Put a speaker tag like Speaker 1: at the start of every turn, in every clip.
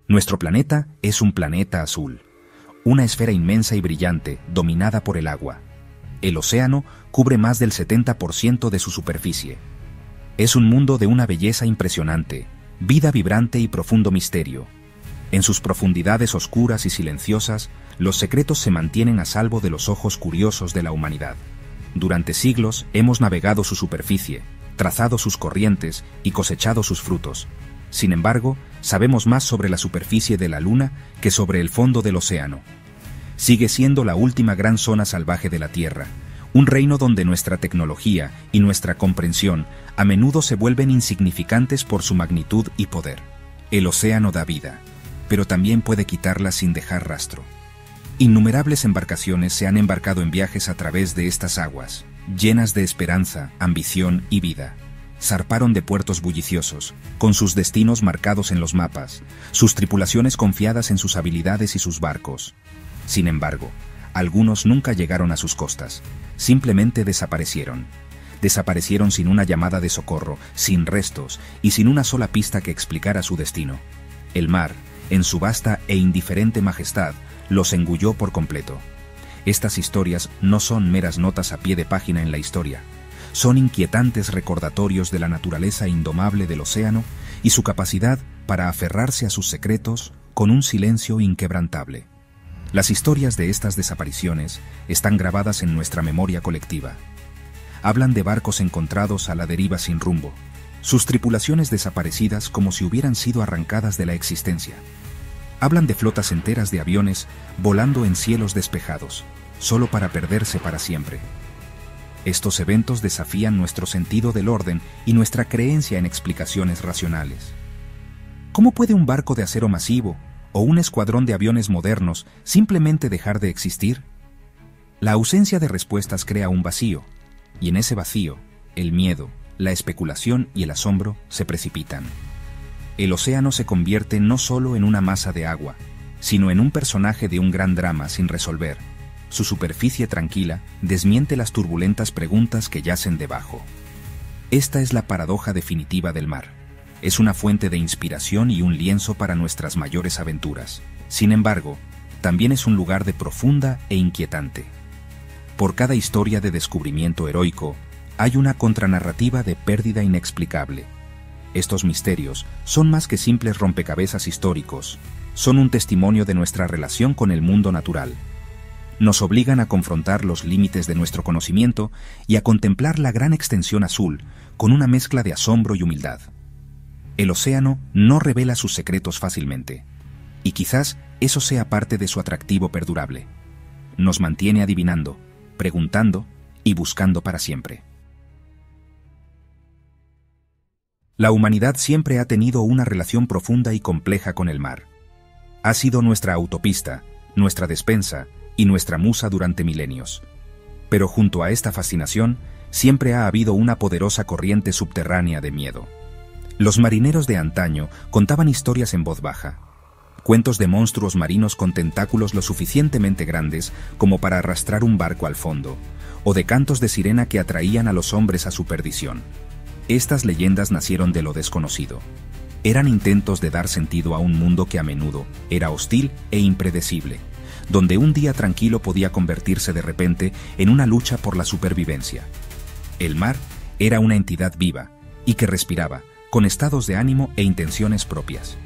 Speaker 1: Nuestro planeta es un planeta azul, una esfera inmensa y brillante, dominada por el agua. El océano cubre más del 70% de su superficie. Es un mundo de una belleza impresionante, vida vibrante y profundo misterio. En sus profundidades oscuras y silenciosas, los secretos se mantienen a salvo de los ojos curiosos de la humanidad. Durante siglos hemos navegado su superficie, trazado sus corrientes y cosechado sus frutos. Sin embargo, sabemos más sobre la superficie de la Luna que sobre el fondo del océano. Sigue siendo la última gran zona salvaje de la Tierra, un reino donde nuestra tecnología y nuestra comprensión a menudo se vuelven insignificantes por su magnitud y poder. El océano da vida, pero también puede quitarla sin dejar rastro. Innumerables embarcaciones se han embarcado en viajes a través de estas aguas, llenas de esperanza, ambición y vida. Zarparon de puertos bulliciosos, con sus destinos marcados en los mapas, sus tripulaciones confiadas en sus habilidades y sus barcos. Sin embargo, algunos nunca llegaron a sus costas, simplemente desaparecieron. Desaparecieron sin una llamada de socorro, sin restos y sin una sola pista que explicara su destino. El mar, en su vasta e indiferente majestad, los engulló por completo. Estas historias no son meras notas a pie de página en la historia. Son inquietantes recordatorios de la naturaleza indomable del océano y su capacidad para aferrarse a sus secretos con un silencio inquebrantable. Las historias de estas desapariciones están grabadas en nuestra memoria colectiva. Hablan de barcos encontrados a la deriva sin rumbo, sus tripulaciones desaparecidas como si hubieran sido arrancadas de la existencia. Hablan de flotas enteras de aviones volando en cielos despejados, solo para perderse para siempre. Estos eventos desafían nuestro sentido del orden y nuestra creencia en explicaciones racionales. ¿Cómo puede un barco de acero masivo o un escuadrón de aviones modernos simplemente dejar de existir? La ausencia de respuestas crea un vacío, y en ese vacío, el miedo, la especulación y el asombro se precipitan. El océano se convierte no solo en una masa de agua, sino en un personaje de un gran drama sin resolver. Su superficie tranquila desmiente las turbulentas preguntas que yacen debajo. Esta es la paradoja definitiva del mar. Es una fuente de inspiración y un lienzo para nuestras mayores aventuras. Sin embargo, también es un lugar de profunda e inquietante. Por cada historia de descubrimiento heroico, hay una contranarrativa de pérdida inexplicable. Estos misterios son más que simples rompecabezas históricos, son un testimonio de nuestra relación con el mundo natural. Nos obligan a confrontar los límites de nuestro conocimiento y a contemplar la gran extensión azul con una mezcla de asombro y humildad. El océano no revela sus secretos fácilmente, y quizás eso sea parte de su atractivo perdurable. Nos mantiene adivinando, preguntando y buscando para siempre. La humanidad siempre ha tenido una relación profunda y compleja con el mar. Ha sido nuestra autopista, nuestra despensa y nuestra musa durante milenios. Pero junto a esta fascinación, siempre ha habido una poderosa corriente subterránea de miedo. Los marineros de antaño contaban historias en voz baja. Cuentos de monstruos marinos con tentáculos lo suficientemente grandes como para arrastrar un barco al fondo, o de cantos de sirena que atraían a los hombres a su perdición. Estas leyendas nacieron de lo desconocido. Eran intentos de dar sentido a un mundo que a menudo era hostil e impredecible, donde un día tranquilo podía convertirse de repente en una lucha por la supervivencia. El mar era una entidad viva y que respiraba, con estados de ánimo e intenciones propias.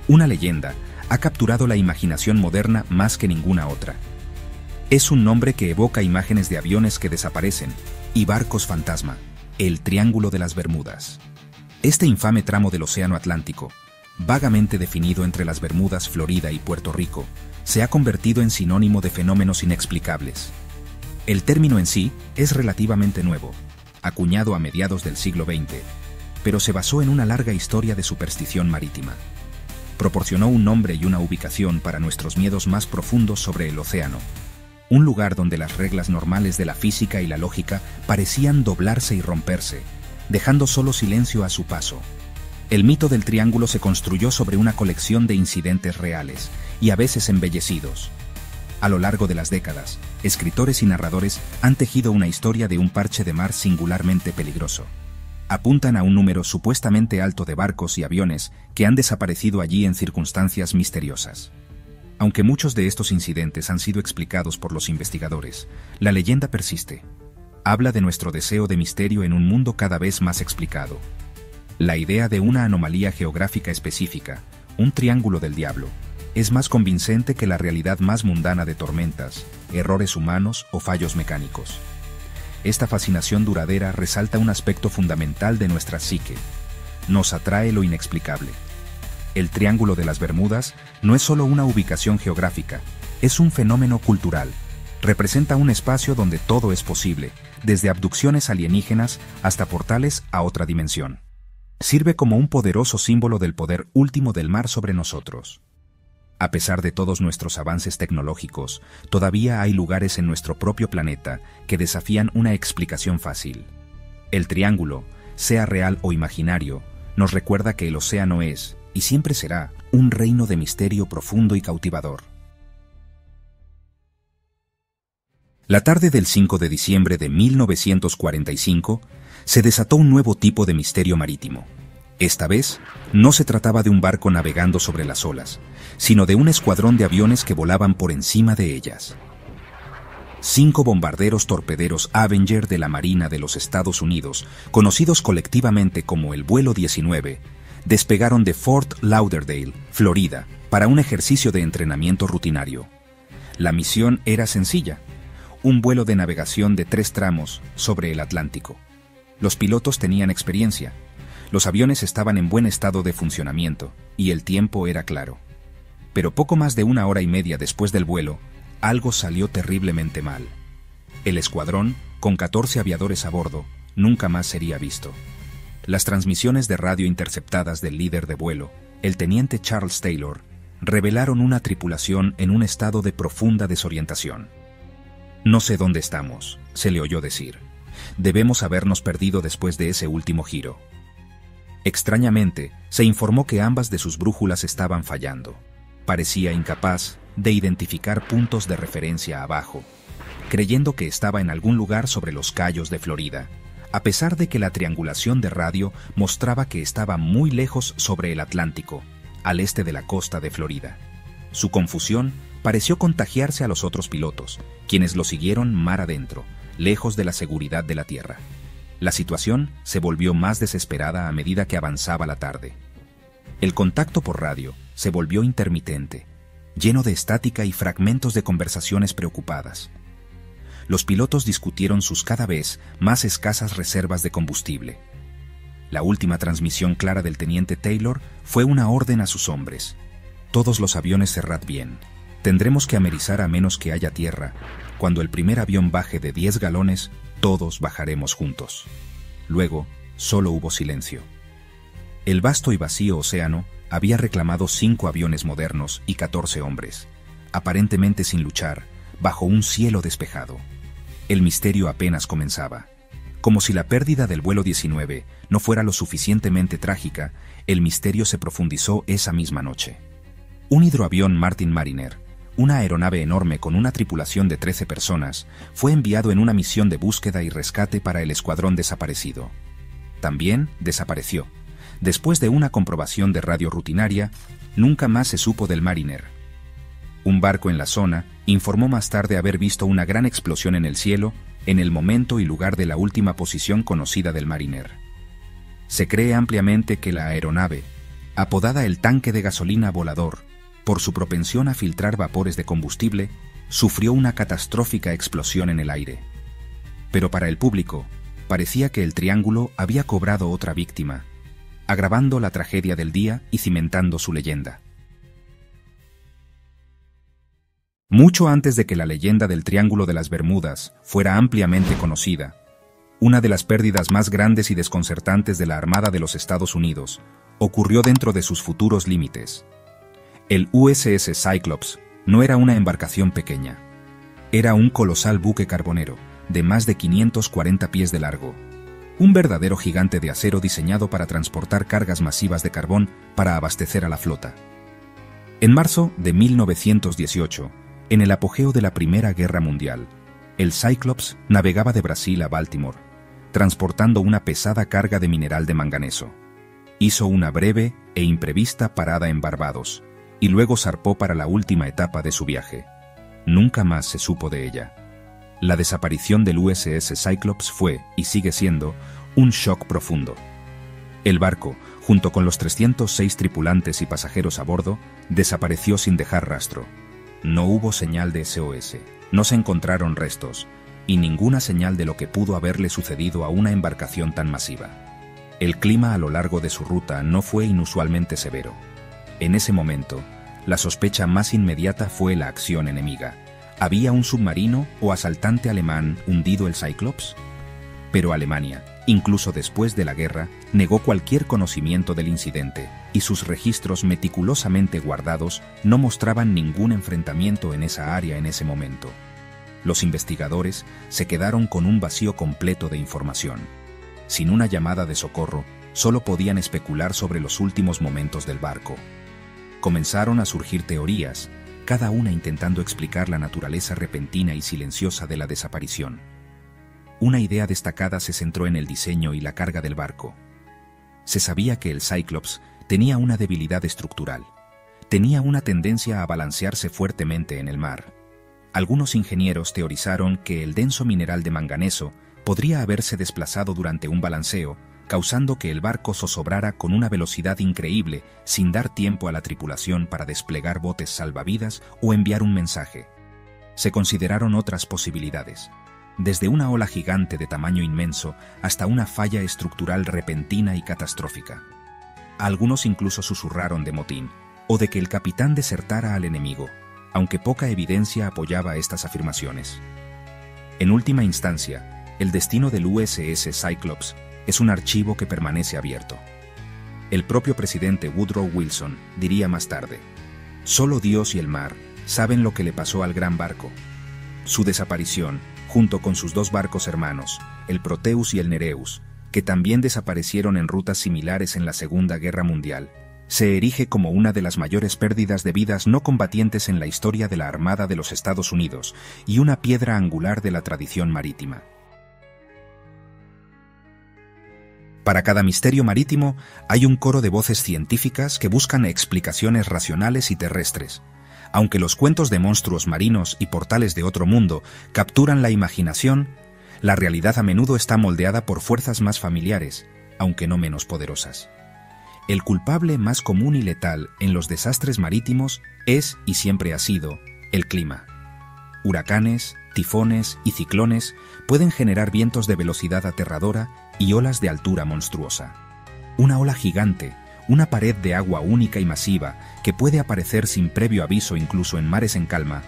Speaker 1: Una leyenda ha capturado la imaginación moderna más que ninguna otra. Es un nombre que evoca imágenes de aviones que desaparecen y barcos fantasma. El Triángulo de las Bermudas. Este infame tramo del Océano Atlántico, vagamente definido entre las Bermudas, Florida y Puerto Rico, se ha convertido en sinónimo de fenómenos inexplicables. El término en sí es relativamente nuevo, acuñado a mediados del siglo XX, pero se basó en una larga historia de superstición marítima. Proporcionó un nombre y una ubicación para nuestros miedos más profundos sobre el océano, un lugar donde las reglas normales de la física y la lógica parecían doblarse y romperse, dejando solo silencio a su paso. El mito del triángulo se construyó sobre una colección de incidentes reales y a veces embellecidos. A lo largo de las décadas, escritores y narradores han tejido una historia de un parche de mar singularmente peligroso. apuntan a un número supuestamente alto de barcos y aviones que han desaparecido allí en circunstancias misteriosas. Aunque muchos de estos incidentes han sido explicados por los investigadores, la leyenda persiste. Habla de nuestro deseo de misterio en un mundo cada vez más explicado. La idea de una anomalía geográfica específica, un triángulo del diablo, es más convincente que la realidad más mundana de tormentas, errores humanos o fallos mecánicos. Esta fascinación duradera resalta un aspecto fundamental de nuestra psique. Nos atrae lo inexplicable. El Triángulo de las Bermudas no es solo una ubicación geográfica, es un fenómeno cultural. Representa un espacio donde todo es posible, desde abducciones alienígenas hasta portales a otra dimensión. Sirve como un poderoso símbolo del poder último del mar sobre nosotros. A pesar de todos nuestros avances tecnológicos, todavía hay lugares en nuestro propio planeta que desafían una explicación fácil. El triángulo, sea real o imaginario, nos recuerda que el océano es, y siempre será, un reino de misterio profundo y cautivador. La tarde del 5 de diciembre de 1945, se desató un nuevo tipo de misterio marítimo. Esta vez, no se trataba de un barco navegando sobre las olas, sino de un escuadrón de aviones que volaban por encima de ellas. 5 bombarderos torpederos Avenger de la Marina de los Estados Unidos, conocidos colectivamente como el Vuelo 19, despegaron de Fort Lauderdale, Florida, para un ejercicio de entrenamiento rutinario. La misión era sencilla: un vuelo de navegación de 3 tramos sobre el Atlántico. Los pilotos tenían experiencia. Los aviones estaban en buen estado de funcionamiento, y el tiempo era claro. Pero poco más de 1 hora y media después del vuelo, algo salió terriblemente mal. El escuadrón, con 14 aviadores a bordo, nunca más sería visto. Las transmisiones de radio interceptadas del líder de vuelo, el teniente Charles Taylor, revelaron una tripulación en un estado de profunda desorientación. «No sé dónde estamos», se le oyó decir. «Debemos habernos perdido después de ese último giro». Extrañamente, se informó que ambas de sus brújulas estaban fallando. Parecía incapaz de identificar puntos de referencia abajo, creyendo que estaba en algún lugar sobre los cayos de Florida, a pesar de que la triangulación de radio mostraba que estaba muy lejos sobre el Atlántico, al este de la costa de Florida. Su confusión pareció contagiarse a los otros pilotos, quienes lo siguieron mar adentro, lejos de la seguridad de la tierra. La situación se volvió más desesperada a medida que avanzaba la tarde. El contacto por radio se volvió intermitente, lleno de estática y fragmentos de conversaciones preocupadas. Los pilotos discutieron sus cada vez más escasas reservas de combustible. La última transmisión clara del teniente Taylor fue una orden a sus hombres: «Todos los aviones cerrad bien. Tendremos que amerizar a menos que haya tierra. Cuando el primer avión baje de 10 galones, todos bajaremos juntos». Luego, solo hubo silencio. El vasto y vacío océano había reclamado 5 aviones modernos y 14 hombres, aparentemente sin luchar, bajo un cielo despejado. El misterio apenas comenzaba. Como si la pérdida del vuelo 19 no fuera lo suficientemente trágica, el misterio se profundizó esa misma noche. Un hidroavión Martin Mariner, una aeronave enorme con una tripulación de 13 personas, fue enviado en una misión de búsqueda y rescate para el escuadrón desaparecido. También desapareció. Después de una comprobación de radio rutinaria, nunca más se supo del Mariner. Un barco en la zona informó más tarde haber visto una gran explosión en el cielo, en el momento y lugar de la última posición conocida del Mariner. Se cree ampliamente que la aeronave, apodada el tanque de gasolina volador, por su propensión a filtrar vapores de combustible, sufrió una catastrófica explosión en el aire. Pero para el público, parecía que el triángulo había cobrado otra víctima, agravando la tragedia del día y cimentando su leyenda. Mucho antes de que la leyenda del Triángulo de las Bermudas fuera ampliamente conocida, una de las pérdidas más grandes y desconcertantes de la Armada de los Estados Unidos ocurrió dentro de sus futuros límites. El USS Cyclops no era una embarcación pequeña. Era un colosal buque carbonero, de más de 540 pies de largo. Un verdadero gigante de acero diseñado para transportar cargas masivas de carbón para abastecer a la flota. En marzo de 1918, en el apogeo de la Primera Guerra Mundial, el Cyclops navegaba de Brasil a Baltimore, transportando una pesada carga de mineral de manganeso. Hizo una breve e imprevista parada en Barbados, y luego zarpó para la última etapa de su viaje. Nunca más se supo de ella. La desaparición del USS Cyclops fue, y sigue siendo, un shock profundo. El barco, junto con los 306 tripulantes y pasajeros a bordo, desapareció sin dejar rastro. No hubo señal de SOS, no se encontraron restos, y ninguna señal de lo que pudo haberle sucedido a una embarcación tan masiva. El clima a lo largo de su ruta no fue inusualmente severo. En ese momento, la sospecha más inmediata fue la acción enemiga. ¿Había un submarino o asaltante alemán hundido el Cyclops? Pero Alemania, incluso después de la guerra, negó cualquier conocimiento del incidente, y sus registros meticulosamente guardados no mostraban ningún enfrentamiento en esa área en ese momento. Los investigadores se quedaron con un vacío completo de información. Sin una llamada de socorro, solo podían especular sobre los últimos momentos del barco. Comenzaron a surgir teorías, cada una intentando explicar la naturaleza repentina y silenciosa de la desaparición. Una idea destacada se centró en el diseño y la carga del barco. Se sabía que el Cyclops tenía una debilidad estructural. Tenía una tendencia a balancearse fuertemente en el mar. Algunos ingenieros teorizaron que el denso mineral de manganeso podría haberse desplazado durante un balanceo, causando que el barco zozobrara con una velocidad increíble sin dar tiempo a la tripulación para desplegar botes salvavidas o enviar un mensaje. Se consideraron otras posibilidades, desde una ola gigante de tamaño inmenso hasta una falla estructural repentina y catastrófica. Algunos incluso susurraron de motín, o de que el capitán desertara al enemigo, aunque poca evidencia apoyaba estas afirmaciones. En última instancia, el destino del USS Cyclops es un archivo que permanece abierto. El propio presidente Woodrow Wilson diría más tarde: «Solo Dios y el mar saben lo que le pasó al gran barco». Su desaparición, junto con sus dos barcos hermanos, el Proteus y el Nereus, que también desaparecieron en rutas similares en la Segunda Guerra Mundial, se erige como una de las mayores pérdidas de vidas no combatientes en la historia de la Armada de los Estados Unidos y una piedra angular de la tradición marítima. Para cada misterio marítimo hay un coro de voces científicas que buscan explicaciones racionales y terrestres. Aunque los cuentos de monstruos marinos y portales de otro mundo capturan la imaginación, la realidad a menudo está moldeada por fuerzas más familiares, aunque no menos poderosas. El culpable más común y letal en los desastres marítimos es, y siempre ha sido, el clima. Huracanes, tifones y ciclones pueden generar vientos de velocidad aterradora y olas de altura monstruosa. Una ola gigante, una pared de agua única y masiva que puede aparecer sin previo aviso incluso en mares en calma,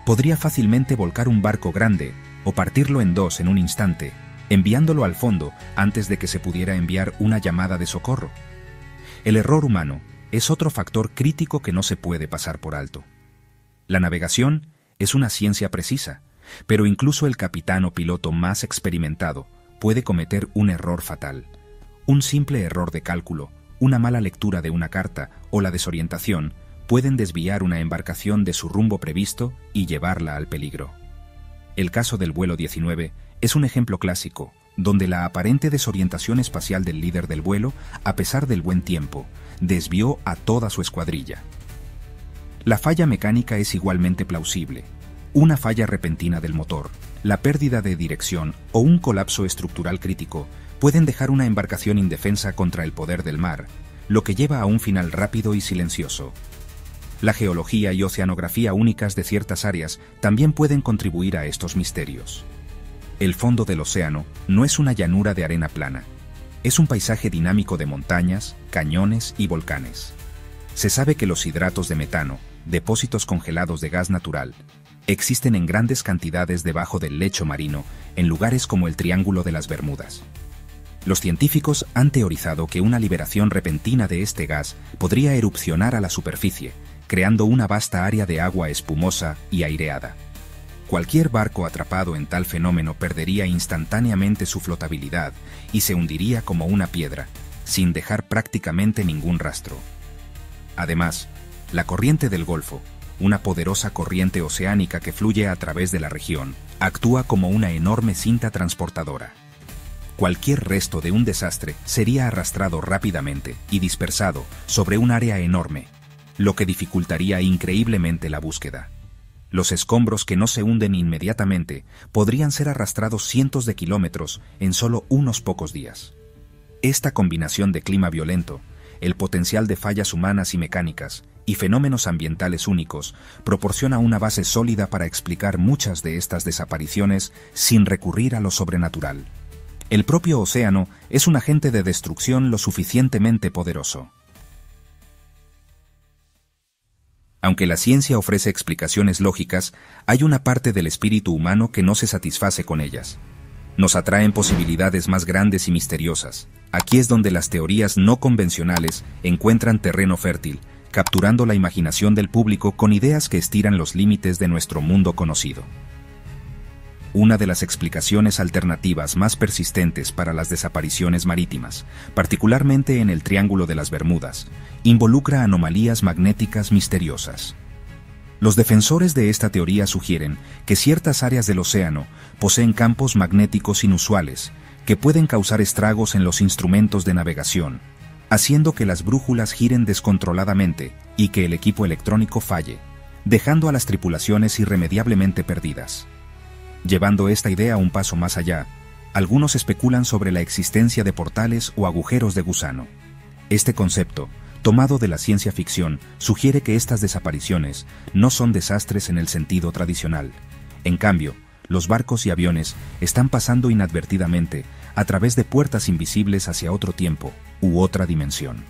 Speaker 1: podría fácilmente volcar un barco grande o partirlo en dos en un instante, enviándolo al fondo antes de que se pudiera enviar una llamada de socorro. El error humano es otro factor crítico que no se puede pasar por alto. La navegación es una ciencia precisa, pero incluso el capitán o piloto más experimentado puede cometer un error fatal. Un simple error de cálculo, una mala lectura de una carta o la desorientación pueden desviar una embarcación de su rumbo previsto y llevarla al peligro. El caso del vuelo 19 es un ejemplo clásico, donde la aparente desorientación espacial del líder del vuelo, a pesar del buen tiempo, desvió a toda su escuadrilla. La falla mecánica es igualmente plausible. Una falla repentina del motor, la pérdida de dirección o un colapso estructural crítico pueden dejar una embarcación indefensa contra el poder del mar, lo que lleva a un final rápido y silencioso. La geología y oceanografía únicas de ciertas áreas también pueden contribuir a estos misterios. El fondo del océano no es una llanura de arena plana. Es un paisaje dinámico de montañas, cañones y volcanes. Se sabe que los hidratos de metano, depósitos congelados de gas natural, existen en grandes cantidades debajo del lecho marino en lugares como el Triángulo de las Bermudas. Los científicos han teorizado que una liberación repentina de este gas podría erupcionar a la superficie, creando una vasta área de agua espumosa y aireada. Cualquier barco atrapado en tal fenómeno perdería instantáneamente su flotabilidad y se hundiría como una piedra, sin dejar prácticamente ningún rastro. Además, la corriente del Golfo, una poderosa corriente oceánica que fluye a través de la región, actúa como una enorme cinta transportadora. cualquier resto de un desastre sería arrastrado rápidamente y dispersado sobre un área enorme, lo que dificultaría increíblemente la búsqueda. Los escombros que no se hunden inmediatamente podrían ser arrastrados cientos de kilómetros en solo unos pocos días. Esta combinación de clima violento, el potencial de fallas humanas y mecánicas y fenómenos ambientales únicos proporciona una base sólida para explicar muchas de estas desapariciones sin recurrir a lo sobrenatural. El propio océano es un agente de destrucción lo suficientemente poderoso. Aunque la ciencia ofrece explicaciones lógicas, hay una parte del espíritu humano que no se satisface con ellas. Nos atraen posibilidades más grandes y misteriosas. Aquí es donde las teorías no convencionales encuentran terreno fértil, capturando la imaginación del público con ideas que estiran los límites de nuestro mundo conocido. Una de las explicaciones alternativas más persistentes para las desapariciones marítimas, particularmente en el Triángulo de las Bermudas, involucra anomalías magnéticas misteriosas. Los defensores de esta teoría sugieren que ciertas áreas del océano poseen campos magnéticos inusuales que pueden causar estragos en los instrumentos de navegación, haciendo que las brújulas giren descontroladamente y que el equipo electrónico falle, dejando a las tripulaciones irremediablemente perdidas. Llevando esta idea un paso más allá, algunos especulan sobre la existencia de portales o agujeros de gusano. Este concepto, tomado de la ciencia ficción, sugiere que estas desapariciones no son desastres en el sentido tradicional. En cambio, los barcos y aviones están pasando inadvertidamente a través de puertas invisibles hacia otro tiempo u otra dimensión.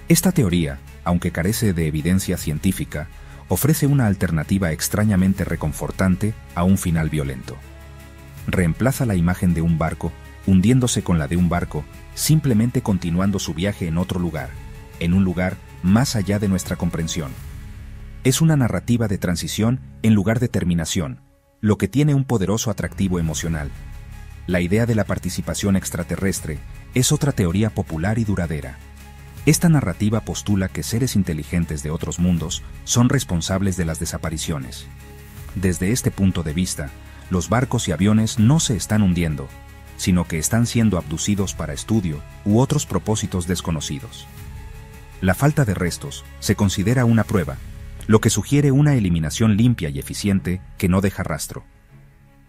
Speaker 1: Esta teoría, aunque carece de evidencia científica, ofrece una alternativa extrañamente reconfortante a un final violento. Reemplaza la imagen de un barco hundiéndose con la de un barco, simplemente continuando su viaje en otro lugar, en un lugar más allá de nuestra comprensión. Es una narrativa de transición en lugar de terminación, lo que tiene un poderoso atractivo emocional. La idea de la participación extraterrestre es otra teoría popular y duradera. Esta narrativa postula que seres inteligentes de otros mundos son responsables de las desapariciones. Desde este punto de vista, los barcos y aviones no se están hundiendo, sino que están siendo abducidos para estudio u otros propósitos desconocidos. La falta de restos se considera una prueba, lo que sugiere una eliminación limpia y eficiente que no deja rastro.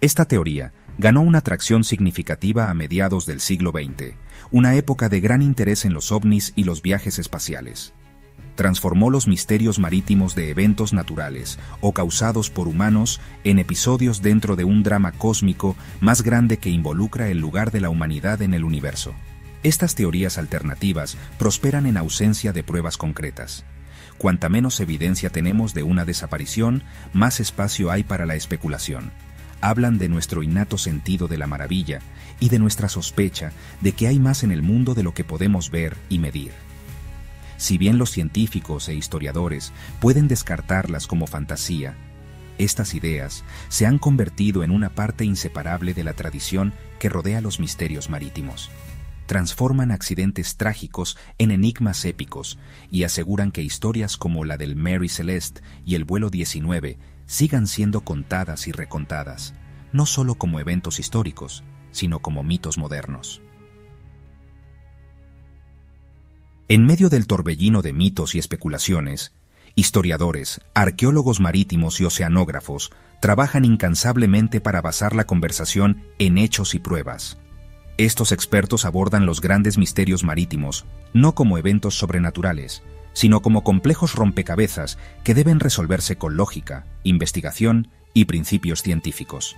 Speaker 1: Esta teoría ganó una atracción significativa a mediados del siglo XX, una época de gran interés en los ovnis y los viajes espaciales. Transformó los misterios marítimos de eventos naturales o causados por humanos en episodios dentro de un drama cósmico más grande que involucra el lugar de la humanidad en el universo. Estas teorías alternativas prosperan en ausencia de pruebas concretas. Cuanta menos evidencia tenemos de una desaparición, más espacio hay para la especulación. Hablan de nuestro innato sentido de la maravilla y de nuestra sospecha de que hay más en el mundo de lo que podemos ver y medir. Si bien los científicos e historiadores pueden descartarlas como fantasía, estas ideas se han convertido en una parte inseparable de la tradición que rodea los misterios marítimos. Transforman accidentes trágicos en enigmas épicos y aseguran que historias como la del Mary Celeste y el vuelo 19 sigan siendo contadas y recontadas, no solo como eventos históricos, sino como mitos modernos. En medio del torbellino de mitos y especulaciones, historiadores, arqueólogos marítimos y oceanógrafos trabajan incansablemente para basar la conversación en hechos y pruebas. Estos expertos abordan los grandes misterios marítimos no como eventos sobrenaturales, sino como complejos rompecabezas que deben resolverse con lógica, investigación y principios científicos.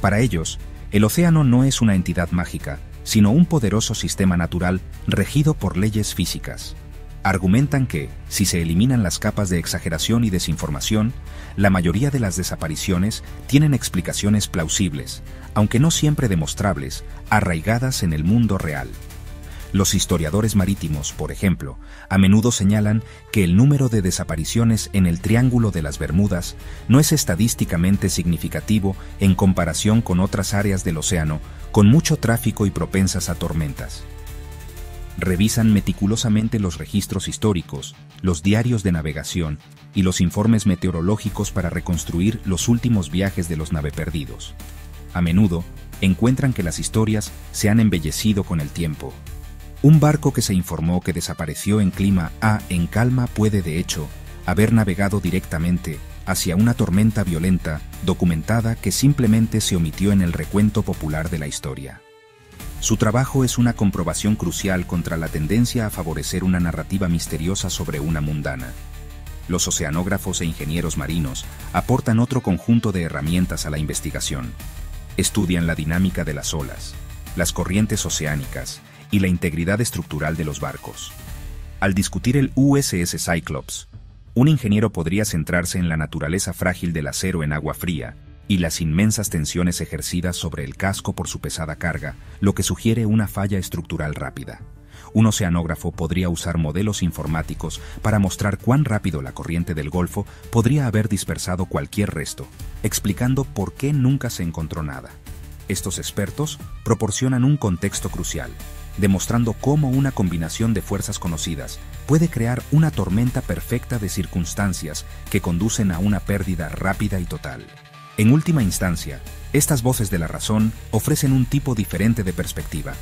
Speaker 1: Para ellos, el océano no es una entidad mágica, sino un poderoso sistema natural regido por leyes físicas. Argumentan que, si se eliminan las capas de exageración y desinformación, la mayoría de las desapariciones tienen explicaciones plausibles, aunque no siempre demostrables, arraigadas en el mundo real. Los historiadores marítimos, por ejemplo, a menudo señalan que el número de desapariciones en el Triángulo de las Bermudas no es estadísticamente significativo en comparación con otras áreas del océano con mucho tráfico y propensas a tormentas. Revisan meticulosamente los registros históricos, los diarios de navegación y los informes meteorológicos para reconstruir los últimos viajes de los naveperdidos. A menudo, encuentran que las historias se han embellecido con el tiempo. Un barco que se informó que desapareció en clima A en calma puede, de hecho, haber navegado directamente hacia una tormenta violenta documentada que simplemente se omitió en el recuento popular de la historia. Su trabajo es una comprobación crucial contra la tendencia a favorecer una narrativa misteriosa sobre una mundana. Los oceanógrafos e ingenieros marinos aportan otro conjunto de herramientas a la investigación. Estudian la dinámica de las olas, las corrientes oceánicas y la integridad estructural de los barcos. Al discutir el USS Cyclops, un ingeniero podría centrarse en la naturaleza frágil del acero en agua fría y las inmensas tensiones ejercidas sobre el casco por su pesada carga, lo que sugiere una falla estructural rápida. Un oceanógrafo podría usar modelos informáticos para mostrar cuán rápido la corriente del Golfo podría haber dispersado cualquier resto, explicando por qué nunca se encontró nada. Estos expertos proporcionan un contexto crucial, demostrando cómo una combinación de fuerzas conocidas puede crear una tormenta perfecta de circunstancias que conducen a una pérdida rápida y total. En última instancia, estas voces de la razón ofrecen un tipo diferente de perspectiva.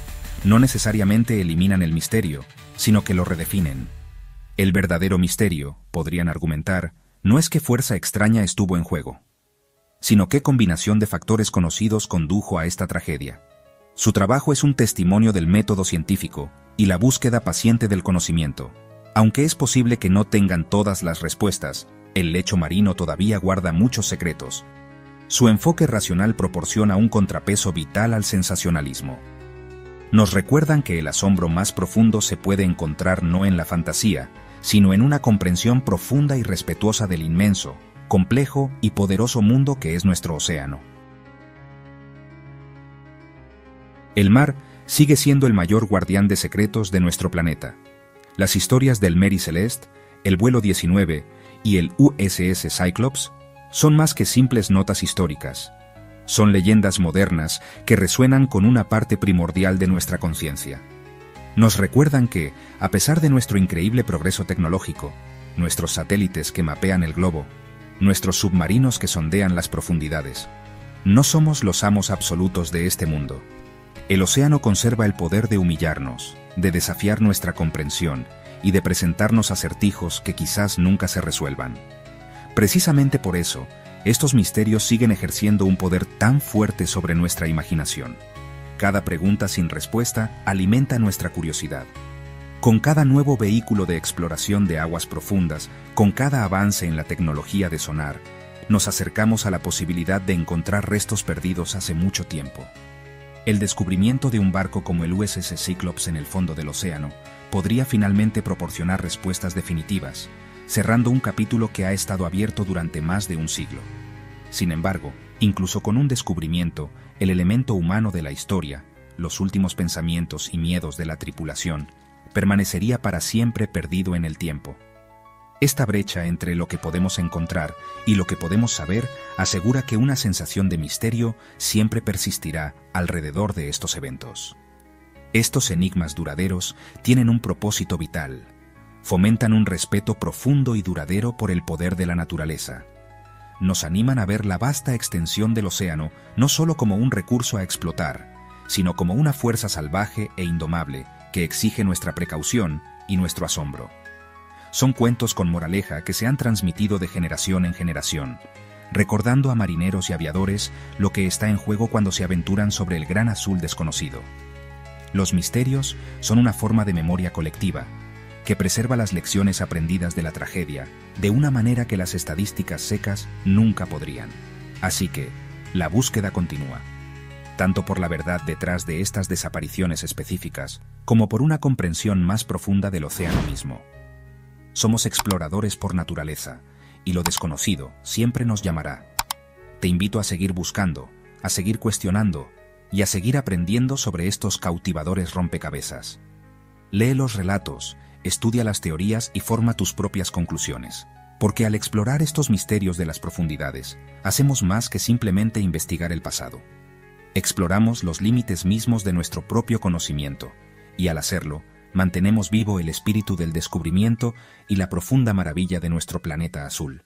Speaker 1: No necesariamente eliminan el misterio, sino que lo redefinen. El verdadero misterio, podrían argumentar, no es qué fuerza extraña estuvo en juego, sino qué combinación de factores conocidos condujo a esta tragedia. Su trabajo es un testimonio del método científico y la búsqueda paciente del conocimiento. Aunque es posible que no tengan todas las respuestas, el lecho marino todavía guarda muchos secretos. Su enfoque racional proporciona un contrapeso vital al sensacionalismo. Nos recuerdan que el asombro más profundo se puede encontrar no en la fantasía, sino en una comprensión profunda y respetuosa del inmenso, complejo y poderoso mundo que es nuestro océano. El mar sigue siendo el mayor guardián de secretos de nuestro planeta. Las historias del Mary Celeste, el vuelo 19 y el USS Cyclops son más que simples notas históricas. Son leyendas modernas que resuenan con una parte primordial de nuestra conciencia. Nos recuerdan que, a pesar de nuestro increíble progreso tecnológico, nuestros satélites que mapean el globo, nuestros submarinos que sondean las profundidades, no somos los amos absolutos de este mundo. El océano conserva el poder de humillarnos, de desafiar nuestra comprensión y de presentarnos acertijos que quizás nunca se resuelvan. Precisamente por eso, estos misterios siguen ejerciendo un poder tan fuerte sobre nuestra imaginación. Cada pregunta sin respuesta alimenta nuestra curiosidad. Con cada nuevo vehículo de exploración de aguas profundas, con cada avance en la tecnología de sonar, nos acercamos a la posibilidad de encontrar restos perdidos hace mucho tiempo. El descubrimiento de un barco como el USS Cyclops en el fondo del océano podría finalmente proporcionar respuestas definitivas, cerrando un capítulo que ha estado abierto durante más de un siglo. Sin embargo, incluso con un descubrimiento, el elemento humano de la historia, los últimos pensamientos y miedos de la tripulación, permanecería para siempre perdido en el tiempo. Esta brecha entre lo que podemos encontrar y lo que podemos saber asegura que una sensación de misterio siempre persistirá alrededor de estos eventos. Estos enigmas duraderos tienen un propósito vital. Fomentan un respeto profundo y duradero por el poder de la naturaleza. Nos animan a ver la vasta extensión del océano no solo como un recurso a explotar, sino como una fuerza salvaje e indomable que exige nuestra precaución y nuestro asombro. Son cuentos con moraleja que se han transmitido de generación en generación, recordando a marineros y aviadores lo que está en juego cuando se aventuran sobre el gran azul desconocido. Los misterios son una forma de memoria colectiva, que preserva las lecciones aprendidas de la tragedia de una manera que las estadísticas secas nunca podrían. Así que, la búsqueda continúa, tanto por la verdad detrás de estas desapariciones específicas, como por una comprensión más profunda del océano mismo. Somos exploradores por naturaleza, y lo desconocido siempre nos llamará. Te invito a seguir buscando, a seguir cuestionando, y a seguir aprendiendo sobre estos cautivadores rompecabezas. Lee los relatos, estudia las teorías y forma tus propias conclusiones. Porque al explorar estos misterios de las profundidades, hacemos más que simplemente investigar el pasado. Exploramos los límites mismos de nuestro propio conocimiento, y al hacerlo, mantenemos vivo el espíritu del descubrimiento y la profunda maravilla de nuestro planeta azul.